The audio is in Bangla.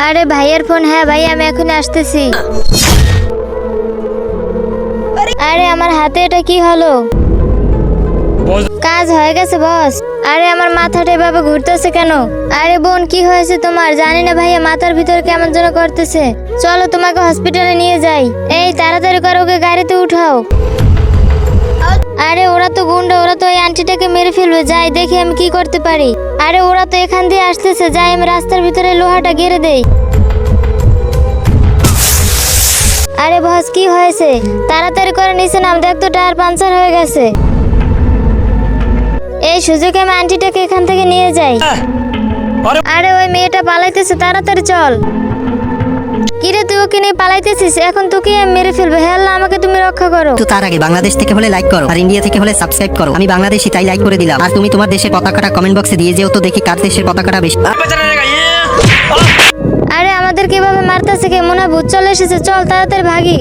আরে ভাইয়ের ফোন। হ্যাঁ ভাই, আমি এখনই আসতেছি। আরে আমার হাতে এটা কি হলো? কাজ হয়ে গেছে বস। আরে আমার মাথাটা এভাবে ঘুরতেছে কেন? আরে বোন, কি হয়েছে তোমার? জানি না ভাইয়া, মাথার ভিতর কেমন যেন করতেছে। চলো তোমাকে হসপিটালে নিয়ে যাই। এই তাড়াতাড়ি করো, ওকে গাড়িতে উঠাও। আরে ওরা তো গুন্ডা, ওরা তো এই আন্টিটাকে মেরে ফেলবে। যাই দেখি আমি কি করতে পারি। আরে ওরা তো এখান দিয়ে আসতেছে, যাই আমি রাস্তার ভিতরে লোহাটা গেড়ে দেই। আরে বস, কি হয়েছে? তাড়াতাড়ি করে নিচে নাম, দেখ তো টায়ার পাঞ্চার হয়ে গেছে। এই সুযোগে আমি আন্টিটাকে এখান থেকে নিয়ে যাই। আরে ওই মেয়েটা পালাইতেছে, তাড়াতাড়ি চল। কিরে তুই ওকে নিয়ে পালাইতেছিস? এখন তোকে আমি মেরে ফেলবে। হ্যাঁ আল্লাহ, আমাকে তুমি রক্ষা করো। তো তার আগে বাংলাদেশ থেকে হলে লাইক করো, আর ইন্ডিয়া থেকে হলে সাবস্ক্রাইব করো। আমি বাংলাদেশি তাই লাইক করে দিলাম। আর তুমি তোমার দেশের পতাকাটা কমেন্ট বক্সে দিয়ে যেও তো, দেখি কার দেশের পতাকাটা বেশি। আরে আমাদের কিভাবে মারতেছে কে? মনে হয় ভূত চলে এসেছে। চল তাড়াতাড়ি ভাগি।